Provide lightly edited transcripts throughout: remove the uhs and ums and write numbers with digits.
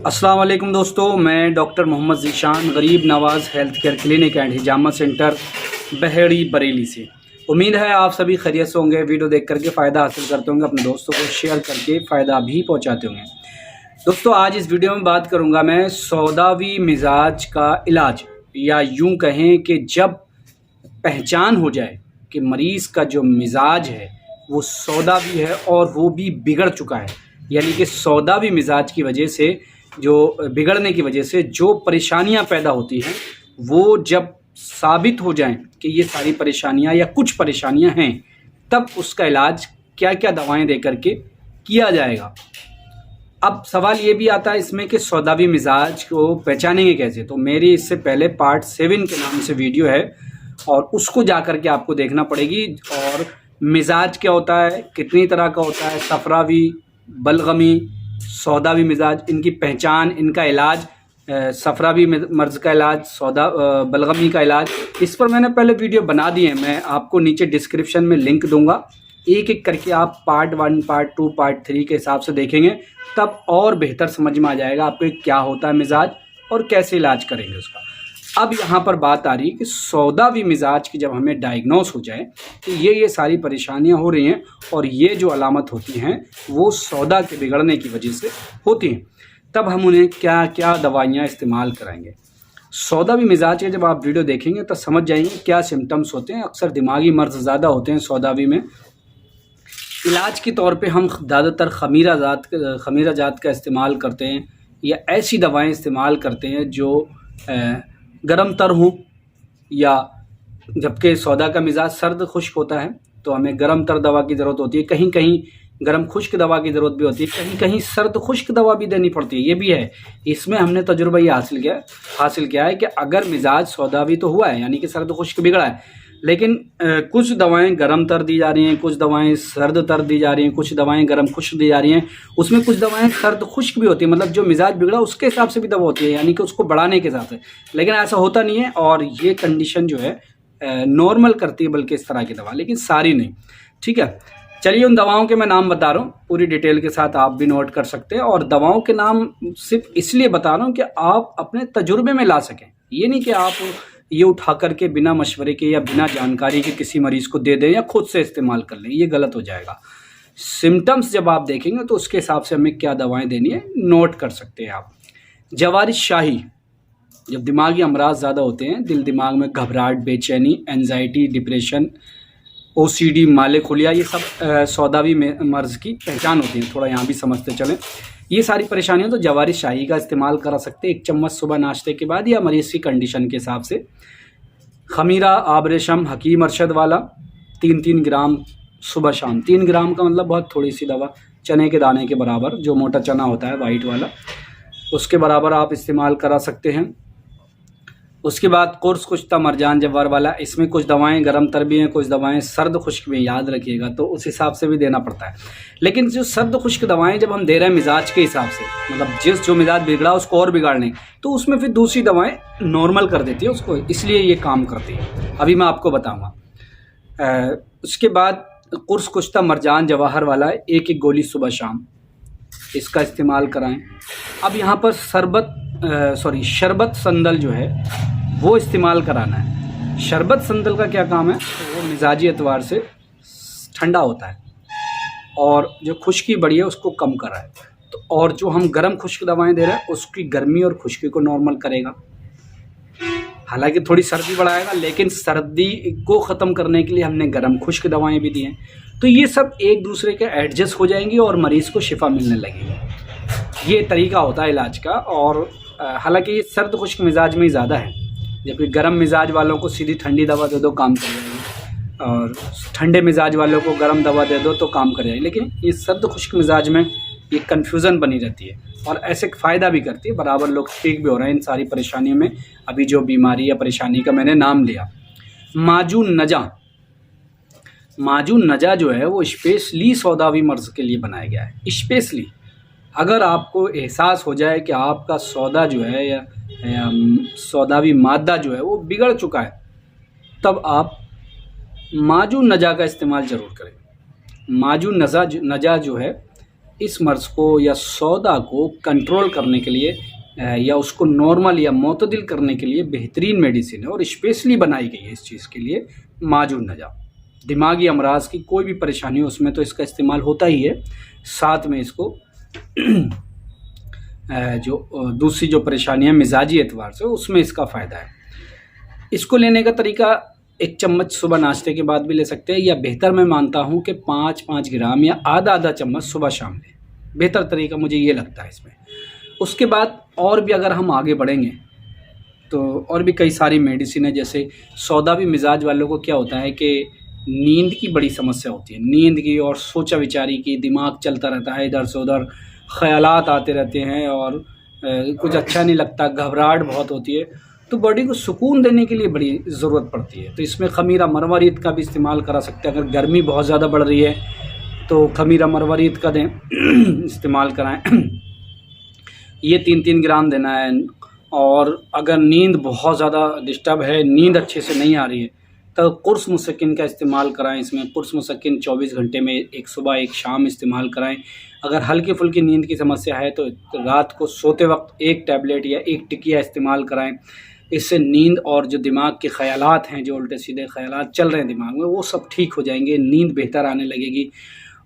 अस्सलाम वालेकुम दोस्तों, मैं doctor Mohammad Zeeshan Garib Nawaz health care clinic and Hijama centre Baheri Bareilly से। उम्मीद है आप सभी खैरियत से होंगे। वीडियो देख करके फ़ायदा हासिल करते होंगे, अपने दोस्तों को शेयर करके फ़ायदा भी पहुंचाते होंगे। दोस्तों, आज इस वीडियो में बात करूंगा मैं सौदावी मिजाज का इलाज, या यूं कहें कि जब पहचान हो जाए कि मरीज़ का जो मिजाज है वो सौदावी है और वो भी बिगड़ चुका है, यानी कि सौदावी मिजाज की वजह से, जो बिगड़ने की वजह से जो परेशानियां पैदा होती हैं, वो जब साबित हो जाएं कि ये सारी परेशानियां या कुछ परेशानियां हैं, तब उसका इलाज क्या क्या दवाएं दे करके किया जाएगा। अब सवाल ये भी आता है इसमें कि सौदावी मिजाज को पहचानेंगे कैसे। तो मेरी इससे पहले पार्ट 7 के नाम से वीडियो है और उसको जा करके आपको देखना पड़ेगी। और मिजाज क्या होता है, कितनी तरह का होता है, सफरावी, बलगमी, सौदावी मिजाज, इनकी पहचान, इनका इलाज, सफरावी मर्ज़ का इलाज, बलगमी का इलाज, इस पर मैंने पहले वीडियो बना दी है। मैं आपको नीचे डिस्क्रिप्शन में लिंक दूंगा, एक एक करके आप पार्ट 1, पार्ट 2, पार्ट 3 के हिसाब से देखेंगे, तब और बेहतर समझ में आ जाएगा आपको क्या होता है मिजाज और कैसे इलाज करेंगे उसका। अब यहाँ पर बात आ रही है कि सौदावी मिजाज की जब हमें डायग्नोस हो जाए कि ये सारी परेशानियाँ हो रही हैं और ये जो अलामत होती हैं वो सौदा के बिगड़ने की वजह से होती हैं, तब हम उन्हें क्या क्या दवाइयाँ इस्तेमाल कराएंगे। सौदावी मिजाज के जब आप वीडियो देखेंगे तो समझ जाएंगे क्या सिम्टम्स होते हैं। अक्सर दिमागी मर्ज ज़्यादा होते हैं सौदावी में। इलाज के तौर पे हम ज़्यादातर खमीरा जात का इस्तेमाल करते हैं, या ऐसी दवाएं इस्तेमाल करते हैं जो गर्म तर हों, या जबकि सौदा का मिजाज सर्द खुश्क होता है तो हमें गर्म तर दवा की ज़रूरत होती है। कहीं कहीं गर्म खुश्क दवा की ज़रूरत भी होती है, कहीं कहीं सर्द खुश्क दवा भी देनी पड़ती है। ये भी है, इसमें हमने तजुर्बा ये हासिल किया है कि अगर मिजाज सौदावी तो हुआ है, यानी कि सर्द खुश्क बिगड़ा है, लेकिन कुछ दवाएं गर्म तर दी जा रही हैं, कुछ दवाएं सर्द तर दी जा रही हैं, कुछ दवाएं गर्म खुश्क दी जा रही हैं, उसमें कुछ दवाएं सर्द खुश्क भी होती हैं, मतलब जो मिजाज बिगड़ा उसके हिसाब से भी दवा होती है, यानी कि उसको बढ़ाने के हिसाब से। लेकिन ऐसा होता नहीं है और ये कंडीशन जो है नॉर्मल करती है, बल्कि इस तरह की दवा, लेकिन सारी नहीं। ठीक है, चलिए उन दवाओं के मैं नाम बता रहा हूँ, पूरी डिटेल के साथ आप भी नोट कर सकते हैं। और दवाओं के नाम सिर्फ इसलिए बता रहा हूँ कि आप अपने तजुर्बे में ला सकें। ये नहीं कि आप ये उठा करके बिना मशवरे के या बिना जानकारी के किसी मरीज़ को दे दें या खुद से इस्तेमाल कर लें, ये गलत हो जाएगा। सिम्टम्स जब आप देखेंगे तो उसके हिसाब से हमें क्या दवाएं देनी है नोट कर सकते हैं आप। जवारिश शाही, जब दिमागी अमराज ज़्यादा होते हैं, दिल दिमाग में घबराहट, बेचैनी, एंजाइटी, डिप्रेशन, OCD, माले खुलिया, ये सब सौदावी मर्ज़ की पहचान होती है। थोड़ा यहाँ भी समझते चलें। ये सारी परेशानियाँ तो जवारिश शाही का इस्तेमाल करा सकते हैं 1 चम्मच सुबह नाश्ते के बाद, या मरीज़ की कंडीशन के हिसाब से। खमीरा, आबरेशम, हकीम अरशद वाला 3-3 ग्राम सुबह शाम। 3 ग्राम का मतलब बहुत थोड़ी सी दवा, चने के दाने के बराबर, जो मोटा चना होता है वाइट वाला, उसके बराबर आप इस्तेमाल करा सकते हैं। उसके बाद कुर्स कुश्ता मरजान जव्वार वाला, इसमें कुछ दवाएं गर्म तर भी हैं, कुछ दवाएं सर्द खुश्क भी, याद रखिएगा, तो उस हिसाब से भी देना पड़ता है। लेकिन जो सर्द खुश्क दवाएं जब हम दे रहे हैं मिजाज के हिसाब से, मतलब जो मिजाज बिगड़ा उसको और बिगाड़ने, तो उसमें फिर दूसरी दवाएं नॉर्मल कर देती है उसको, इसलिए ये काम करती है। अभी मैं आपको बताऊँगा। उसके बाद कुर्स कुश्ता मरजान जवाहर वाला 1-1 गोली सुबह शाम, इसका इस्तेमाल कराएं। अब यहाँ पर शरबत संदल जो है वो इस्तेमाल कराना है। शरबत संदल का क्या काम है, वो मिजाजी एतवार से ठंडा होता है और जो खुश्की बढ़ी है उसको कम कर रहा है। तो और जो हम गर्म खुश्क दवाएं दे रहे हैं उसकी गर्मी और खुश्की को नॉर्मल करेगा। हालांकि थोड़ी सर्दी बढ़ाएगा, लेकिन सर्दी को ख़त्म करने के लिए हमने गर्म खुश्क दवाएं भी दी हैं। तो ये सब एक दूसरे के एडजस्ट हो जाएंगी और मरीज़ को शिफा मिलने लगेगी। ये तरीका होता है इलाज का। और हालांकि ये सर्द खुश्क मिजाज में ही ज़्यादा है, जबकि गर्म मिजाज वालों को सीधी ठंडी दवा दे दो काम कर जाएगी, और ठंडे मिजाज वालों को गर्म दवा दे दो तो काम कर जाएगी। लेकिन ये सर्द खुश्क मिजाज में ये कन्फ्यूज़न बनी रहती है और ऐसे फ़ायदा भी करती है। बराबर लोग ठीक भी हो रहे हैं इन सारी परेशानियों में। अभी जो बीमारी या परेशानी का मैंने नाम लिया, माजून नजा जो है वो स्पेशली सौदावी मर्ज़ के लिए बनाया गया है। स्पेशली अगर आपको एहसास हो जाए कि आपका सौदा जो है या सौदावी मादा जो है वो बिगड़ चुका है, तब आप माजून नजा का इस्तेमाल ज़रूर करें। माजून नजा जो है इस मर्ज़ को या सौदा को कंट्रोल करने के लिए या उसको नॉर्मल या मुतदिल करने के लिए बेहतरीन मेडिसिन है और स्पेशली बनाई गई है इस चीज़ के लिए। माजून नजाब दिमागी अमराज की कोई भी परेशानी हो उसमें तो इसका इस्तेमाल होता ही है, साथ में इसको जो दूसरी जो परेशानियाँ मिजाजी एतबार से उसमें इसका फ़ायदा है। इसको लेने का तरीका 1 चम्मच सुबह नाश्ते के बाद भी ले सकते हैं, या बेहतर मैं मानता हूँ कि 5-5 ग्राम या आधा चम्मच सुबह शाम लें, बेहतर तरीका मुझे ये लगता है इसमें। उसके बाद और भी अगर हम आगे बढ़ेंगे तो और भी कई सारी मेडिसिन है, जैसे सौदावी मिजाज वालों को क्या होता है कि नींद की बड़ी समस्या होती है, नींद की और सोचा विचारी की, दिमाग चलता रहता है इधर से उधर, ख़यालात आते रहते हैं और कुछ अच्छा नहीं लगता, घबराहट बहुत होती है, तो बॉडी को सुकून देने के लिए बड़ी ज़रूरत पड़ती है। तो इसमें खमीरा मरवरीत का भी इस्तेमाल करा सकते हैं। अगर गर्मी बहुत ज़्यादा बढ़ रही है तो खमीरा मरवरीत का दें इस्तेमाल कराएं। ये 3-3 ग्राम देना है। और अगर नींद बहुत ज़्यादा डिस्टर्ब है, नींद अच्छे से नहीं आ रही है, तो कुर्स मुसक्किन का इस्तेमाल कराएं। इसमें कुर्स मुसक्किन 24 घंटे में एक सुबह एक शाम इस्तेमाल कराएं। अगर हल्की फुल्की नींद की समस्या है तो रात को सोते वक्त 1 टैबलेट या 1 टिकिया इस्तेमाल कराएं। इससे नींद और जो दिमाग के ख़यालात हैं, जो उल्टे सीधे ख़यालात चल रहे हैं दिमाग में, वो सब ठीक हो जाएंगे, नींद बेहतर आने लगेगी।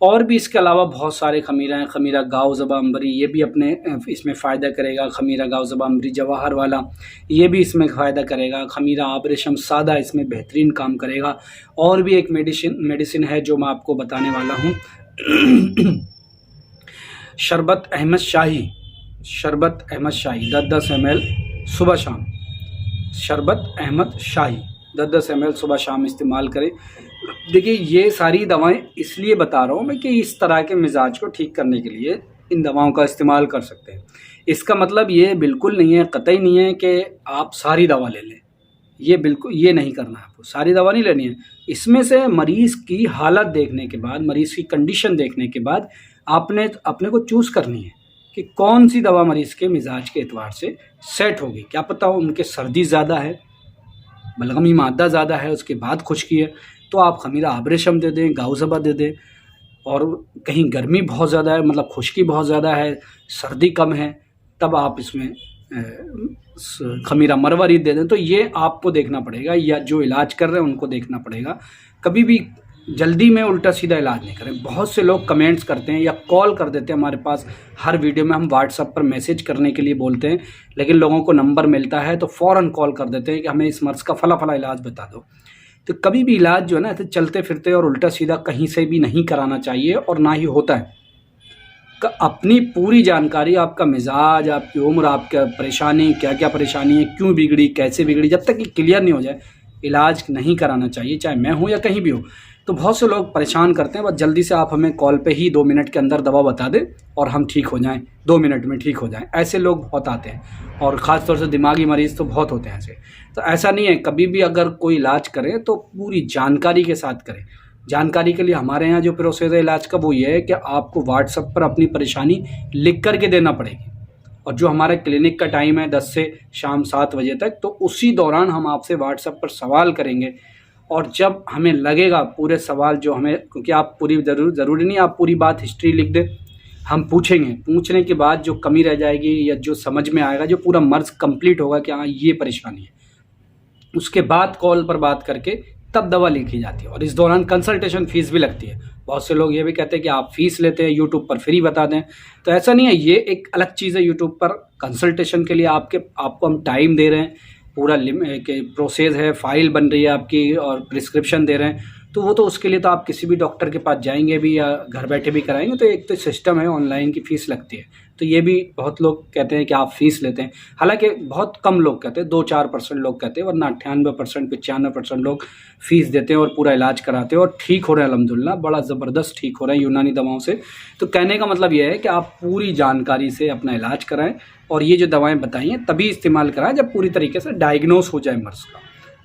और भी इसके अलावा बहुत सारे खमीरा हैं। खमीरा गाव ज़बा अंबरी, ये भी अपने इसमें फ़ायदा करेगा। खमीरा गाव ज़बा अंबरी जवाहर वाला, ये भी इसमें फ़ायदा करेगा। खमीरा आबरेशम सादा इसमें बेहतरीन काम करेगा। और भी एक मेडिसिन है जो मैं आपको बताने वाला हूँ, शरबत अहमद शाही 10-10 ml सुबह शाम। शरबत अहमद शाही 10-10 ml सुबह शाम इस्तेमाल करें। देखिए, ये सारी दवाएं इसलिए बता रहा हूँ मैं कि इस तरह के मिजाज को ठीक करने के लिए इन दवाओं का इस्तेमाल कर सकते हैं। इसका मतलब ये बिल्कुल नहीं है, कतई नहीं है कि आप सारी दवा ले लें। ये बिल्कुल ये नहीं करना है, आपको सारी दवा नहीं लेनी है। इसमें से मरीज़ की हालत देखने के बाद, मरीज़ की कंडीशन देखने के बाद आपने अपने को चूज़ करनी है कि कौन सी दवा मरीज़ के मिजाज के एतबार से सेट होगी। क्या पता हो उनके सर्दी ज़्यादा है, बलगमी मादा ज़्यादा है, उसके बाद खुश्की है, तो आप खमीरा आबरेशम दे दें, गाव ज़बा दे दें। और कहीं गर्मी बहुत ज़्यादा है, मतलब खुश्की बहुत ज़्यादा है, सर्दी कम है, तब आप इसमें खमीरा मरवरीत दे दें। तो ये आपको देखना पड़ेगा, या जो इलाज कर रहे हैं उनको देखना पड़ेगा। कभी भी जल्दी में उल्टा सीधा इलाज नहीं करें। बहुत से लोग कमेंट्स करते हैं या कॉल कर देते हैं हमारे पास। हर वीडियो में हम व्हाट्सएप पर मैसेज करने के लिए बोलते हैं, लेकिन लोगों को नंबर मिलता है तो फ़ौरन कॉल कर देते हैं कि हमें इस मर्ज़ का फला इलाज बता दो। तो कभी भी इलाज जो है ना, ऐसे चलते फिरते और उल्टा सीधा कहीं से भी नहीं कराना चाहिए, और ना ही होता है। अपनी पूरी जानकारी, आपका मिजाज, आपकी उम्र, आपका परेशानी, क्या क्या परेशानी है, क्यों बिगड़ी, कैसे बिगड़ी, जब तक कि क्लियर नहीं हो जाए इलाज नहीं कराना चाहिए, चाहे मैं हूँ या कहीं भी हो। तो बहुत से लोग परेशान करते हैं, बस जल्दी से आप हमें कॉल पे ही 2 मिनट के अंदर दवा बता दें और हम ठीक हो जाएं, 2 मिनट में ठीक हो जाएं। ऐसे लोग बहुत आते हैं, और ख़ास तौर से दिमागी मरीज़ तो बहुत होते हैं ऐसे। तो ऐसा नहीं है, कभी भी अगर कोई इलाज करें तो पूरी जानकारी के साथ करें। जानकारी के लिए हमारे यहाँ जो प्रोसेस है इलाज का, वो ये है कि आपको व्हाट्सएप पर अपनी परेशानी लिख कर के देना पड़ेगी। और जो हमारा क्लिनिक का टाइम है 10 से शाम 7 बजे तक, तो उसी दौरान हम आपसे व्हाट्सएप पर सवाल करेंगे। और जब हमें लगेगा पूरे सवाल जो हमें, क्योंकि आप पूरी ज़रूरी नहीं आप पूरी बात हिस्ट्री लिख दें, हम पूछेंगे। पूछने के बाद जो कमी रह जाएगी या जो समझ में आएगा, जो पूरा मर्ज़ कंप्लीट होगा कि हाँ ये परेशानी है, उसके बाद कॉल पर बात करके तब दवा लिखी जाती है। और इस दौरान कंसल्टेशन फ़ीस भी लगती है। बहुत से लोग ये भी कहते हैं कि आप फ़ीस लेते हैं, यूट्यूब पर फ्री बता दें, तो ऐसा नहीं है। ये एक अलग चीज़ है। यूट्यूब पर कंसल्टेशन के लिए आपको हम टाइम दे रहे हैं, पूरा के प्रोसेस है, फ़ाइल बन रही है आपकी और प्रिस्क्रिप्शन दे रहे हैं, तो वो तो उसके लिए तो आप किसी भी डॉक्टर के पास जाएंगे भी या घर बैठे भी कराएंगे, तो एक तो सिस्टम है, ऑनलाइन की फ़ीस लगती है। तो ये भी बहुत लोग कहते हैं कि आप फ़ीस लेते हैं, हालांकि बहुत कम लोग कहते हैं, 2-4% लोग कहते हैं, वरना 98%, 95% लोग फ़ीस देते हैं और पूरा इलाज कराते हैं और ठीक हो रहे हैं अल्हम्दुलिल्लाह, बड़ा ज़बरदस्त ठीक हो रहे हैं यूनानी दवाओं से। तो कहने का मतलब ये है कि आप पूरी जानकारी से अपना इलाज कराएँ, और ये जो दवाएँ बताई हैं तभी इस्तेमाल कराएँ जब पूरी तरीके से डायग्नोस हो जाए मर्ज़ का।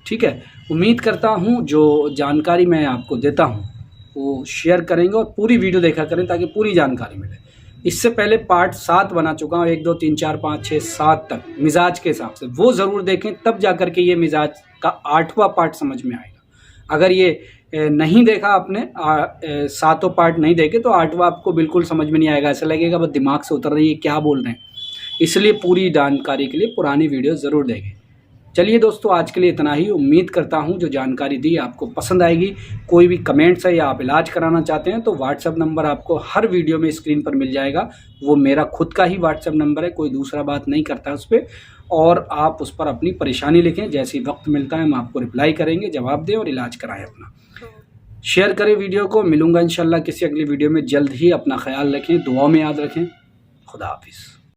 ठीक है, उम्मीद करता हूँ जो जानकारी मैं आपको देता हूँ वो शेयर करेंगे और पूरी वीडियो देखा करें ताकि पूरी जानकारी मिले। इससे पहले पार्ट 7 बना चुका हूँ, 1 2 3 4 5 6 7 तक मिजाज के हिसाब से, वो ज़रूर देखें, तब जा कर के ये मिजाज का 8वां पार्ट समझ में आएगा। अगर ये नहीं देखा आपने, 7 पार्ट नहीं देखे तो 8वां आपको बिल्कुल समझ में नहीं आएगा, ऐसा लगेगा बस दिमाग से उतर रही है क्या बोल रहे हैं। इसलिए पूरी जानकारी के लिए पुरानी वीडियो ज़रूर देखें। चलिए दोस्तों, आज के लिए इतना ही। उम्मीद करता हूँ जो जानकारी दी आपको पसंद आएगी। कोई भी कमेंट्स है या आप इलाज कराना चाहते हैं तो व्हाट्सअप नंबर आपको हर वीडियो में स्क्रीन पर मिल जाएगा। वो मेरा खुद का ही व्हाट्सअप नंबर है, कोई दूसरा बात नहीं करता है उस पर। और आप उस पर अपनी परेशानी लिखें, जैसे ही वक्त मिलता है हम आपको रिप्लाई करेंगे, जवाब दें और इलाज कराएं अपना। शेयर करें वीडियो को। मिलूंगा इंशाल्लाह किसी अगली वीडियो में जल्द ही। अपना ख्याल रखें, दुआओं में याद रखें। खुदा हाफिज़।